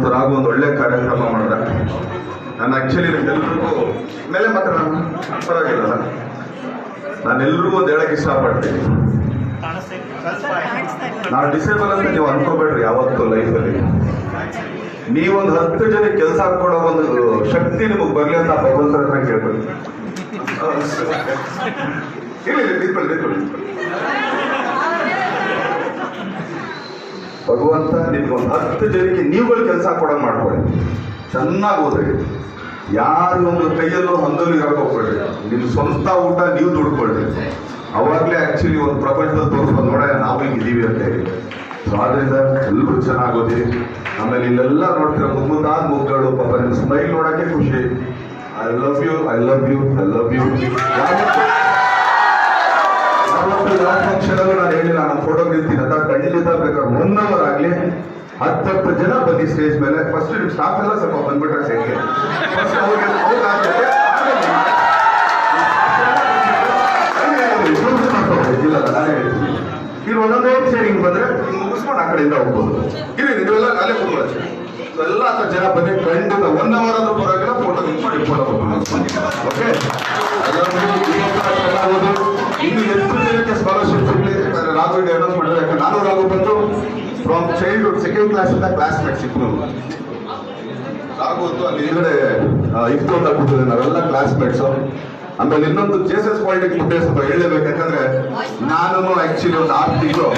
ಇವತ್ತು ರಾಘು ಒಂದು ಒಳ್ಳೆ ಕಾರ್ಯಕ್ರಮ ಮಾಡಿದ. ನಾನು ಆಕ್ಚುಲಿ ನಿಮ್ಗೆಲ್ರಿಗೂ ಮೇಲೆ ಮಾತ್ರ ಪರವಾಗಿಲ್ಲ, ನಾನೆಲ್ರಿಗೂ ಒಂದು ಹೇಳಕ್ ಇಷ್ಟಪಡ್ತೀನಿ. ನಾವು ಡಿಸೇಬಲ್ ಅಂತ ನೀವು ಅನ್ಕೋಬೇಡ್ರಿ ಯಾವತ್ತು ಲೈಫಲ್ಲಿ. ನೀವೊಂದು 10 ಜನಕ್ಕೆ ಕೆಲಸ ಕೊಡೋ ಒಂದು ಶಕ್ತಿ ನಿಮಗೆ ಬರ್ಲಿ ಅಂತ ಭಗವಂತರ ಹತ್ರ ಕೇಳ್ಬೇಕು. ಭಗವಂತ ನಿಮ್ಗೊಂದು 10 ಜನಕ್ಕೆ ನೀವುಗಳು ಕೆಲಸ ಕೊಡೋದು ಮಾಡ್ಕೊಳ್ಳಿ. ಚೆನ್ನಾಗಿ ಓದ್ರಿ. ಯಾರು ಒಂದು ಕೈಯಲ್ಲೂ ಹೊಂದಲು ಇರಕ್ಕೆ ಹೋಗ್ಬೇಡ್ರಿ. ನಿಮ್ ಸ್ವಂತ ಊಟ ನೀವು ದುಡ್ಕೊಳ್ರಿ. ಅವಾಗ್ಲೇ ಆಕ್ಚುಲಿ ಒಂದು ಪ್ರಪಂಚದಲ್ಲಿ ತೋರಿಸ್ಬೋದು ನೋಡ ನಾವು ಇದೀವಿ ಅಂತ ಹೇಳಿ. ಸೊ ಆದ್ರಿಂದ ಎಲ್ಲರೂ ಚೆನ್ನಾಗೋದಿ. ಆಮೇಲೆ ಇಲ್ಲೆಲ್ಲ ನೋಡ್ತೀರ ಮುದ್ದಾದ ಮುಗ್ಗಳು, ಪಾಪ ನಿಮ್ ಸ್ಮೈಲ್ ನೋಡಕ್ಕೆ ಖುಷಿ. I love you, I love you, I love you. ಯಾವ ಫಂಕ್ಷನ್ ಅಲ್ಲೂ ನಾನು ಹೇಳಿಲ್ಲ ನಾನು ಫೋಟೋ ನಿಲ್ತೀನಿ ಅಂತ. ಖಂಡಿತ ಬೇಕಾದ್ರೆ 1 hour ಆಗ್ಲಿ 10 ಜನ ಬನ್ನಿ ಸ್ಟೇಜ್ ಮೇಲೆ. ಫಸ್ಟ್ ನಿಮ್ ಸ್ಟಾಫ್ ಎಲ್ಲ ಸ್ವಲ್ಪ ಬಂದ್ಬಿಟ್ರೆ ಸೈಡ್ಗೆ. ಫಸ್ಟ್ ಅವ್ರಿಗೆ ಇಲ್ಲ ನಾನೇ ಹೇಳ್ತೀನಿ. ಇಲ್ಲಿ ಒಂದೊಂದೇ ಶೇರಿಂಗ್ ಬಂದ್ರೆ ಮುಗಿಸ್ಕೊಂಡು ಆ ಕಡೆಯಿಂದ ಹೋಗ್ಬೋದು. ಇಲ್ಲಿ ನೀವೆಲ್ಲ ನಾಳೆ ಕೂತ್ಕೊಳ್ಳಿ. ಎಲ್ಲ 10 ಜನ ಬನ್ನಿ. ಖಂಡಿತ 1 hour ಆದ್ರೂ ಬರೋಕಿಲ್ಲ. ಫೋಟೋ ಮಾಡಿ ಫೋಟೋ ಓಕೆ. ಇನ್ನು ಎಷ್ಟು ಜನಕ್ಕೆ ಸ್ಕಾಲರ್ಶಿಪ್ ಸಿಗ್ಲಿ ರಾಘು ಅನೌನ್ಸ್ ಮಾಡಿದ್ರೆ. ಯಾಕಂದ್ರೆ ನಾನು ರಾಘು ಬಂದು ಫ್ರಮ್ ಚೈಲ್ಡ್ಹುಡ್ 2nd ಕ್ಲಾಸ್ ಇಂದ ಕ್ಲಾಸ್ಮೇಟ್ ಸಿಕ್ಕು. ರಾಘು ಅಂತೂ ಅಲ್ಲಿ ಹಿಂದ್ಗಡೆ ಇಫ್ತೋಟ್ ಆಗ್ಬಿಟ್ಟಿದೆ, ನಾವೆಲ್ಲ ಕ್ಲಾಸ್ಮೇಟ್ಸು. ಆಮೇಲೆ ಇನ್ನೊಂದು ಜೆಎಸ್ಎಸ್ ಪಾಲಿಟೆಕ್ನಿಕ್ ಸ್ವಲ್ಪ ಹೇಳಲೇಬೇಕು. ಯಾಕಂದ್ರೆ ನಾನು ಆಕ್ಚುಲಿ ಒಂದು 6 ತಿಂಗಳು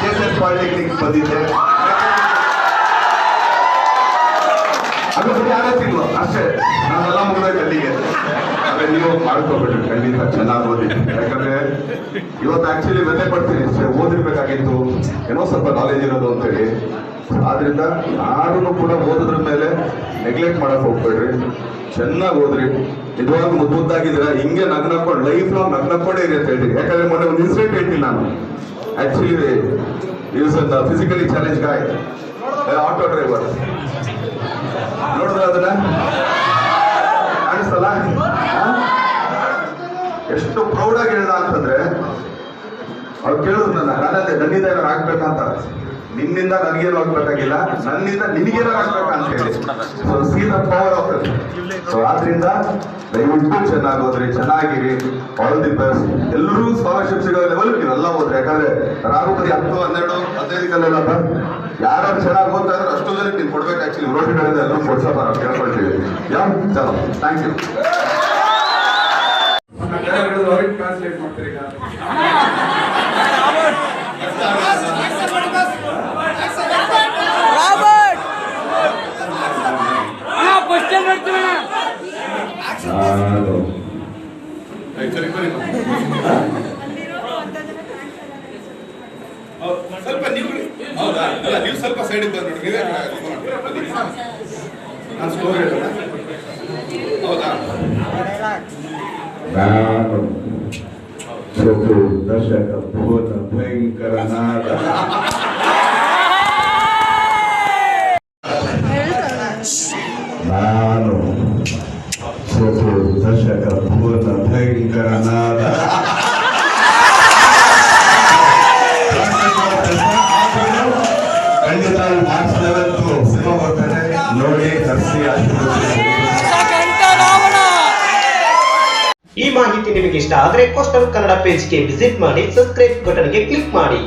ಜೆಎಸ್ಎಸ್ ಪಾಲಿಟೆಕ್ನಿಕ್ ಬಂದಿದ್ದೆ. ಅದು ಯಾರೇ ತಿಂಗಳು ಅಷ್ಟೇ, ನಾನೆಲ್ಲ ಮುಗಿದ ಅಲ್ಲಿಗೆ. ಆಮೇಲೆ ನೀವು ಮಾಡ್ಕೋಬೇಡ್ರಿ, ಖಂಡಿತ ಚೆನ್ನಾಗಿ ಓದಿ. ಯಾಕಂದ್ರೆ ಇವತ್ತು ಆಕ್ಚುಲಿ ವ್ಯಥೆ ಪಡ್ತೀನಿ, ಓದಿರ್ಬೇಕಾಗಿತ್ತು, ಏನೋ ಸ್ವಲ್ಪ ನಾಲೆಜ್ ಇರೋದು ಅಂತೇಳಿ. ಆದ್ರಿಂದ ಯಾರು ಕೂಡ ಓದೋದ್ರ ಮೇಲೆ ನೆಗ್ಲೆಕ್ಟ್ ಮಾಡಕ್ ಹೋಗ್ಬೇಡ್ರಿ. ಚೆನ್ನಾಗಿ ಓದ್ರಿ. ನಿಜವಾಗ ಮುದ್ದಾಗಿದ್ದೀರ, ಹಿಂಗೆ ನಗ್ನಕೊಂಡು ಲೈಫ್ ಲಾಂಗ್ ನಗ್ನಕೊಂಡೇ ಇರಿ ಅಂತ ಹೇಳ್ತೀನಿ. ಯಾಕಂದ್ರೆ ಮೊನ್ನೆ ಒಂದು ಇನ್ಸಿಡೆಂಟ್ ಹೇಳ್ತೀನಿ ನಾನು. Actually is a physically challenge guy, auto driver. ನೋಡಿದ್ರ ಅದನ್ನ ಕಾಣಿಸ್ತಲ್ಲ? ಎಷ್ಟು ಪ್ರೌಡ್ ಆಗಿ ಹೇಳ್ದ ಅಂತಂದ್ರೆ, ಅವ್ರು ಕೇಳಿದ್ರು ನನ್ನಿಂದ ಏನಾರು ಆಗ್ಬೇಕಂತ. ನಿನ್ನಿಂದ ನನಗೇನು ಆಗ್ಬೇಕಾಗಿಲ್ಲ, ನನ್ನಿಂದ ನಿನಗೇನೋ ಆಗ್ಬೇಕಂತ ಹೇಳಿ. So see the power of it. So ಆದ್ರಿಂದ ದಯವಿಟ್ಟು ಚೆನ್ನಾಗಿ ಹೋದ್ರಿ, ಚೆನ್ನಾಗಿರಿ. All the best. ಎಲ್ಲರೂ ಸ್ಕಾಲರ್ಶಿಪ್ ಸಿಗೋ ಲೆವೆಲ್ ನೀವೆಲ್ಲ ಹೋದ್ರಿ. ಯಾಕಂದ್ರೆ ರಾಘು 10, 12, 15 ಕಲ್ಲೆಲ್ಲ ಯಾರು ಚೆನ್ನಾಗಿ ಹೋಗ್ತಾ ಇದ್ರೆ ಅಷ್ಟು ಜನಕ್ಕೆ ನೀವು ಕೊಡ್ಬೇಕು. ಆಕ್ಚುಲಿ ರೋಟಿಗಳಿಂದ ಎಲ್ಲರೂ ಕೊಡ್ಸೋಣ ಕೇಳ್ಕೊಳ್ತೀವಿ. ಯಾವ ಚಲೋ, ಥ್ಯಾಂಕ್ ಯು. ಟ್ರಾನ್ಸ್ಲೇಟ್ ಮಾಡ್ತೀರಿ ಈಗ. ಸ್ವಲ್ಪ ನೀವು ಹೌದಾ? ಅಲ್ಲ ನೀವು ಸ್ವಲ್ಪ ಸೈಡಿಗೆ ಬಂದು ನೋಡಿ. ನೀವೇ ನಾನು ಸ್ಟೋರಿ ಹೇಳೋಣ. ಹೌದಾ? ನಾನು ದಶಕ ಭುವನ ಭಯಂಕರನಾದ ನಾನು ದಶಕ ಭುವನ ಭಯಂಕರನಾದ ಖಂಡಿತ ಮಾರ್ಚ್ 11 ಸಿನಿಮಾ ಬರ್ತಾರೆ, ನೋಡಿ ತರಿಸಿ. ಈ ಮಾಹಿತಿ ನಿಮಗೆ ಇಷ್ಟ ಆದರೆ ಕೋಸ್ಟಲ್ ಕನ್ನಡ ಪೇಜ್ಗೆ ವಿಸಿಟ್ ಮಾಡಿ, ಸಬ್ಸ್ಕ್ರೈಬ್ ಬಟನ್ಗೆ ಕ್ಲಿಕ್ ಮಾಡಿ.